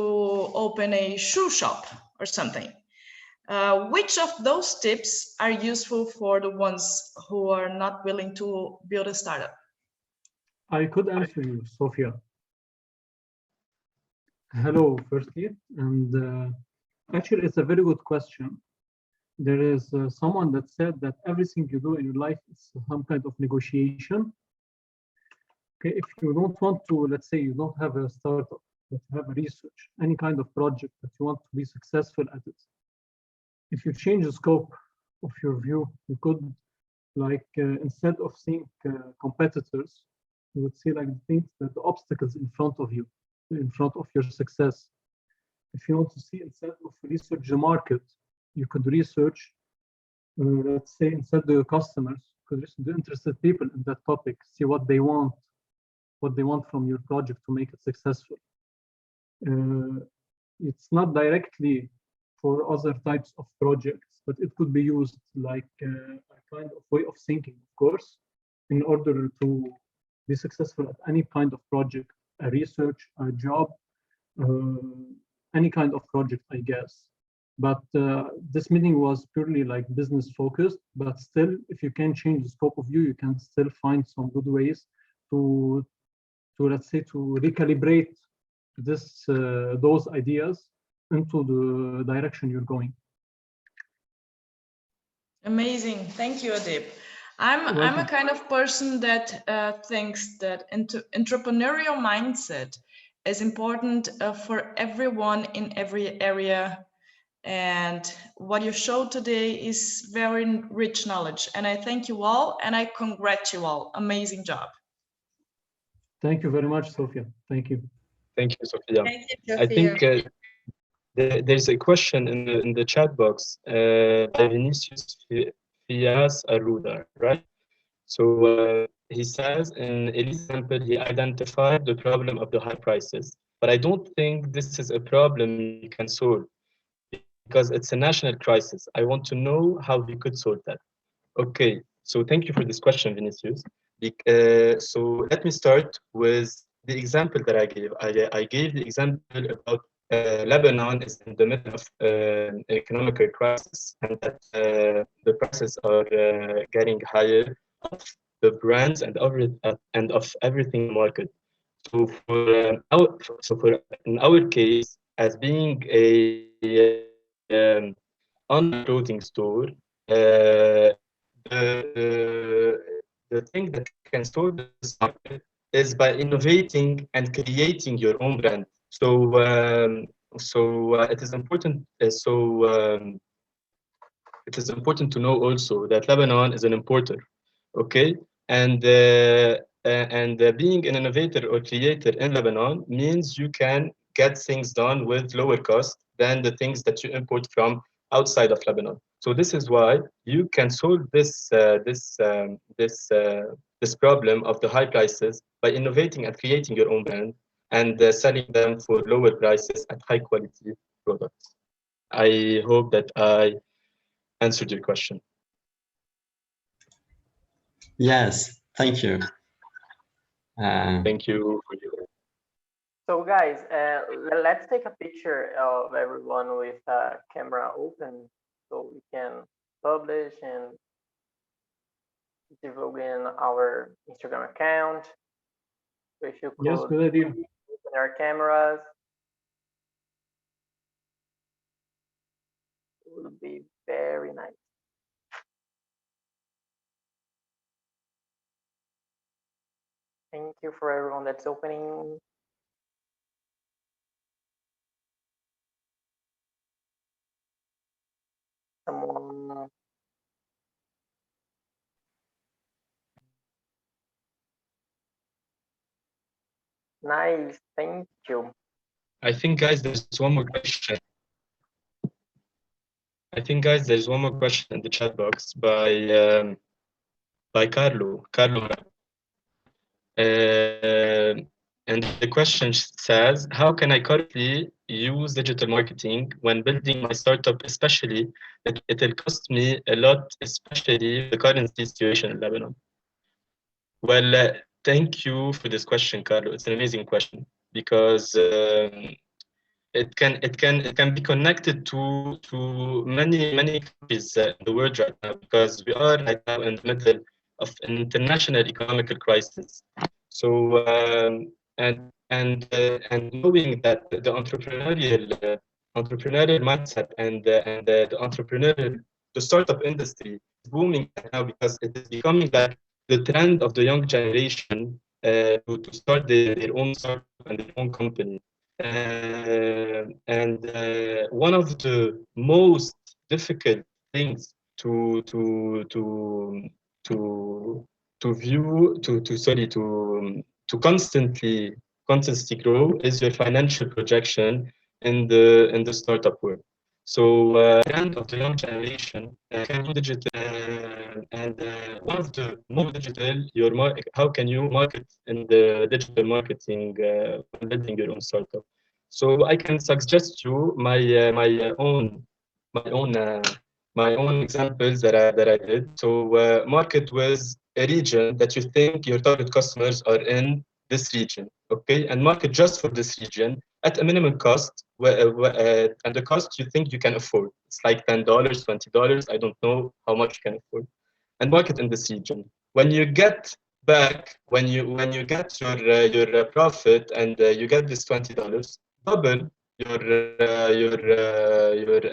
open a shoe shop or something. Which of those tips are useful for the ones who are not willing to build a startup? I could answer you, Sophia. Hello, firstly, and actually, it's a very good question. There is someone that said that everything you do in your life is some kind of negotiation. Okay, if you don't want to, let's say you don't have a startup, but you have a research, any kind of project that you want to be successful at it, if you change the scope of your view, you could, like, instead of seeing competitors, you would see like the things that the obstacles in front of you, in front of your success. If you want to see, instead of research the market, you could research, let's say, instead the customers, you could research the interested people in that topic, see what they want from your project to make it successful. It's not directly for other types of projects, but it could be used like a kind of way of thinking, of course, in order to be successful at any kind of project, a research, a job, any kind of project, I guess. But this meeting was purely like business focused, but still, if you can change the scope of view, you can still find some good ways to let's say, to recalibrate those ideas into the direction you're going. Amazing, thank you, Adib. I'm a kind of person that thinks that entrepreneurial mindset is important for everyone in every area. And what you showed today is very rich knowledge. And I thank you all, and I congratulate you all. Amazing job. Thank you very much, Sophia. Thank you. Thank you, Sophia. Thank you, Sophia. I think there's a question in the chat box by Vinicius Fias Arruda, right? So he says in an example, he identified the problem of the high prices, but I don't think this is a problem you can solve because it's a national crisis. I want to know how we could solve that. Okay, so thank you for this question, Vinicius. So let me start with the example that I gave. I gave the example about Lebanon is in the middle of an economic crisis, and that the prices are getting higher of the brands and of everything in the market. So for in our case, as being a online clothing store, the thing that can solve this market is by innovating and creating your own brand. So it is important. It is important to know also that Lebanon is an importer, okay? And being an innovator or creator in Lebanon means you can get things done with lower cost than the things that you import from outside of Lebanon. So this is why you can solve this problem of the high prices by innovating and creating your own brand and selling them for lower prices at high quality products. I hope that I answered your question. Yes, thank you. Thank you. So guys, let's take a picture of everyone with camera open so we can publish and divulge in our Instagram account. So if you could yes, good idea. open our cameras, it would be very nice. Thank you for everyone that's opening. Someone. Nice, thank you. I think, guys, there's one more question. I think, guys, there's one more question in the chat box by Carlo. And the question says, how can I currently use digital marketing when building my startup, especially that it'll cost me a lot, especially the currency situation in Lebanon? Well, thank you for this question, Carlo. It's an amazing question because it can be connected to many countries in the world right now, because we are right now in the middle of an international economical crisis. So and knowing that the entrepreneurial mindset and the startup industry is booming right now, because it is becoming like the trend of the young generation to start their own startup and their own company. One of the most difficult things to constantly grow is your financial projection in the startup world. So trend of the young generation can do digital and one of the more digital how can you market in the digital marketing when building your own startup. So I can suggest you my own examples that I did. So market with a region that you think your target customers are in this region, okay, and market just for this region at a minimum cost, and the cost you think you can afford. It's like $10, $20. I don't know how much you can afford, and market in this region. When you get back, when you get your profit and you get this $20, double your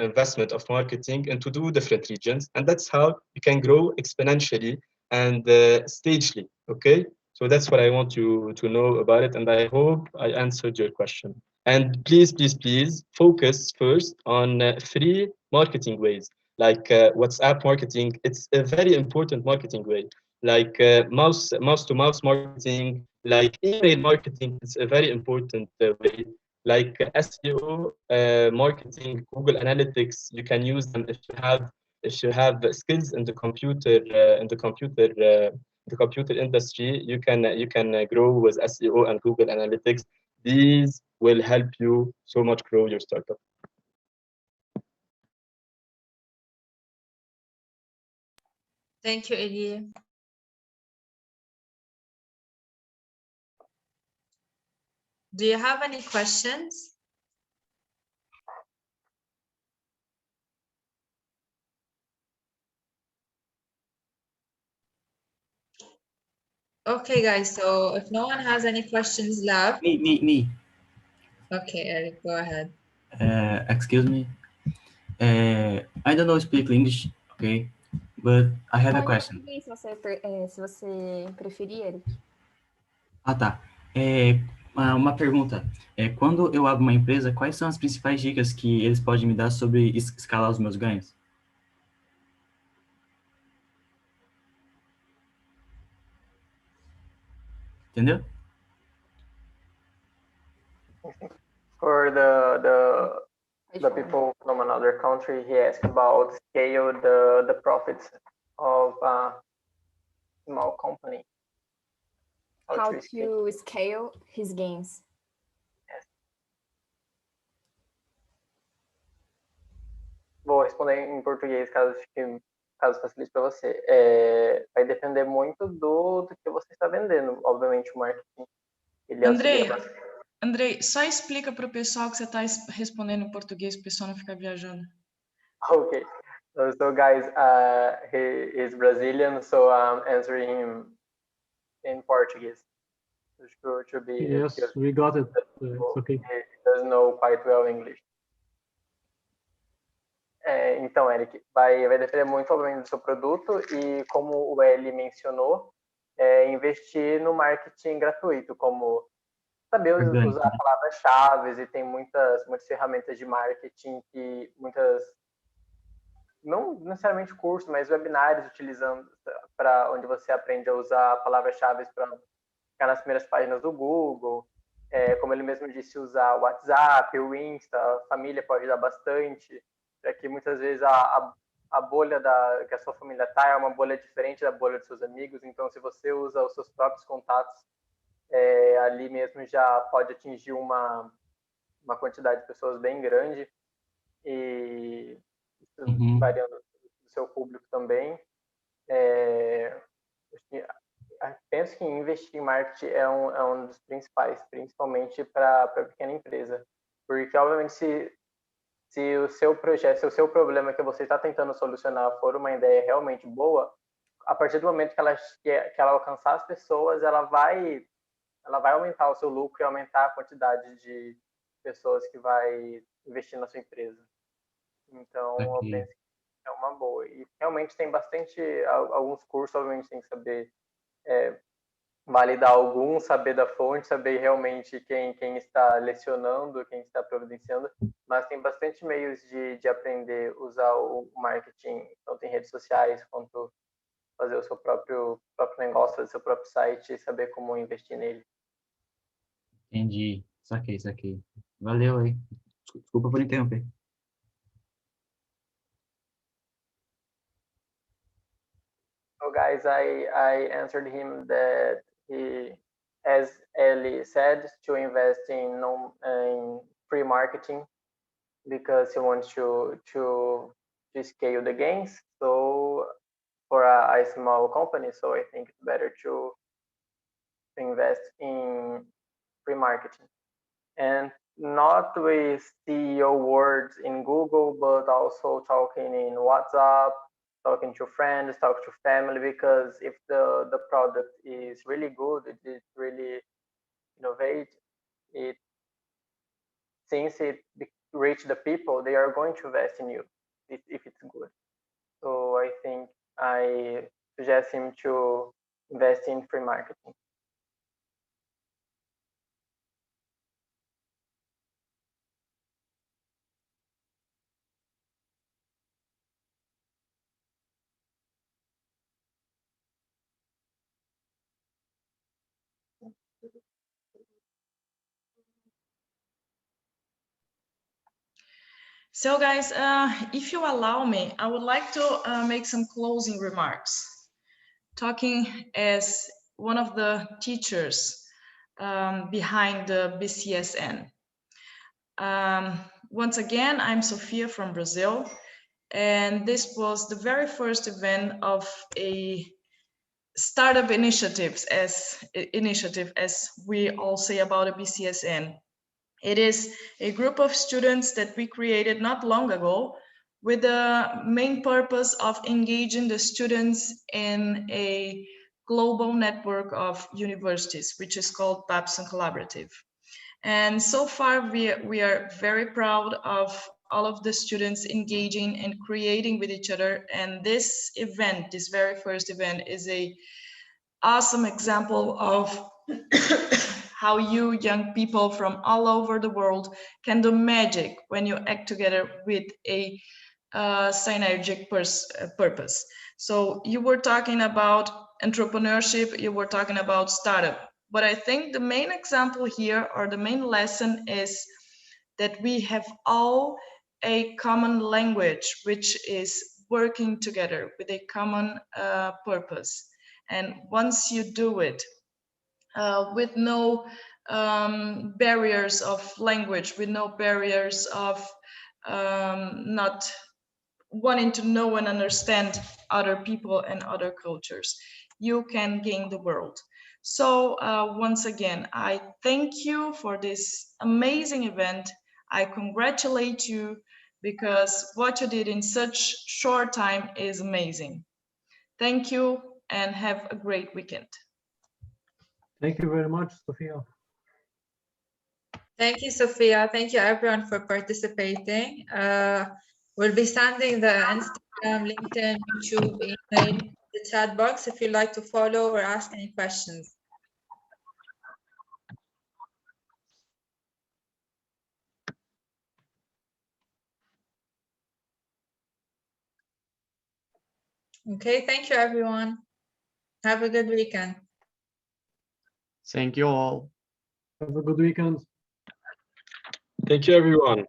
investment of marketing into two different regions, and that's how you can grow exponentially and stagely. Okay, so that's what I want you to know about it, and I hope I answered your question. And please focus first on free marketing ways, like WhatsApp marketing. It's a very important marketing way, like mouse to mouse marketing, like email marketing. It's a very important way, like SEO marketing, Google Analytics. You can use them if you have skills in the computer industry. You can grow with SEO and Google Analytics. These will help you so much grow your startup. Thank you, Eli. Do you have any questions? Okay, guys, so if no one has any questions left. Me. Okay, Eric, go ahead. Excuse me. I don't know speak English, okay? But I have a question. Se você preferir, Eric. Ah, tá. Uma pergunta. Quando eu abro uma empresa, quais são as principais dicas que eles podem me dar sobre escalar os meus ganhos? Entendeu? For the people from another country, he asked about scale the profits of a small company. How to scale his gains. Yes. Vou responder em português, caso facilite para você. Vai depender muito do que você está vendendo. Obviamente, o marketing ele auxilia bastante. Andrei, só explica para o pessoal que você está respondendo em português, para o pessoal não ficar viajando. Okay. So guys, he is Brazilian, so I'm answering him in Portuguese. To be yes, we got it. It's okay. He doesn't know quite well English. Então, Eric, vai depender muito, obviamente, do seu produto e, como o Eli mencionou, investir no marketing gratuito, como saber usar palavras-chave, e tem muitas ferramentas de marketing que não necessariamente cursos, mas webinários utilizando para onde você aprende a usar palavras-chave para ficar nas primeiras páginas do Google. Como ele mesmo disse, usar o WhatsApp, o Insta, a família pode ajudar bastante, já que muitas vezes a bolha que a sua família está é uma bolha diferente da bolha dos seus amigos. Então, se você usa os seus próprios contatos, ali mesmo já pode atingir uma quantidade de pessoas bem grande, e variando do seu público também. Penso que investir em marketing é um dos principais, principalmente para pequena empresa, porque obviamente se o seu projeto, se o seu problema que você está tentando solucionar for uma ideia realmente boa, a partir do momento que ela alcançar as pessoas, ela vai aumentar o seu lucro e aumentar a quantidade de pessoas que vai investir na sua empresa. Então, eu penso que é uma boa. E realmente tem bastante, alguns cursos, obviamente tem que saber validar alguns, saber da fonte, saber realmente quem está lecionando, quem está providenciando, mas tem bastante meios de aprender a usar o marketing, tanto em redes sociais, quanto fazer o seu próprio negócio, fazer o seu próprio site e saber como investir nele. Entendi. Saquei. Valeu aí. Desculpa por interromper. So guys, I answered him that he, as Ellie said, to invest in free marketing because he wants to scale the gains. So for a small company, so I think it's better to invest in free marketing, and not with CEO words in Google, but also talking in WhatsApp, talking to friends, talk to family, because if the product is really good, it is really innovate, since it reach the people, they are going to invest in you if it's good. So I think I suggest him to invest in free marketing. So guys, if you allow me, I would like to make some closing remarks. Talking as one of the teachers behind the BCSN. Once again, I'm Sofia from Brazil, and this was the very first event of a startup initiative, as we all say about a BCSN. It is a group of students that we created not long ago with the main purpose of engaging the students in a global network of universities, which is called Babson Collaborative. And so far, we are very proud of all of the students engaging and creating with each other. And this event, this very first event, is a awesome example of how you young people from all over the world can do magic when you act together with a synergic purpose. So you were talking about entrepreneurship, you were talking about startup, but I think the main example here, or the main lesson, is that we have all a common language, which is working together with a common purpose. And once you do it with no barriers of language, with no barriers of not wanting to know and understand other people and other cultures, you can gain the world. So once again, I thank you for this amazing event. I congratulate you because what you did in such short time is amazing. Thank you and have a great weekend. Thank you very much, Sophia. Thank you, Sophia. Thank you, everyone, for participating. We'll be sending the Instagram, LinkedIn, YouTube, email, the chat box if you'd like to follow or ask any questions. Okay, thank you, everyone. Have a good weekend. Thank you all. Have a good weekend. Thank you, everyone.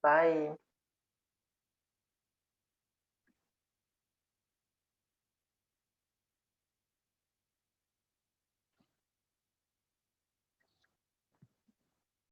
Bye.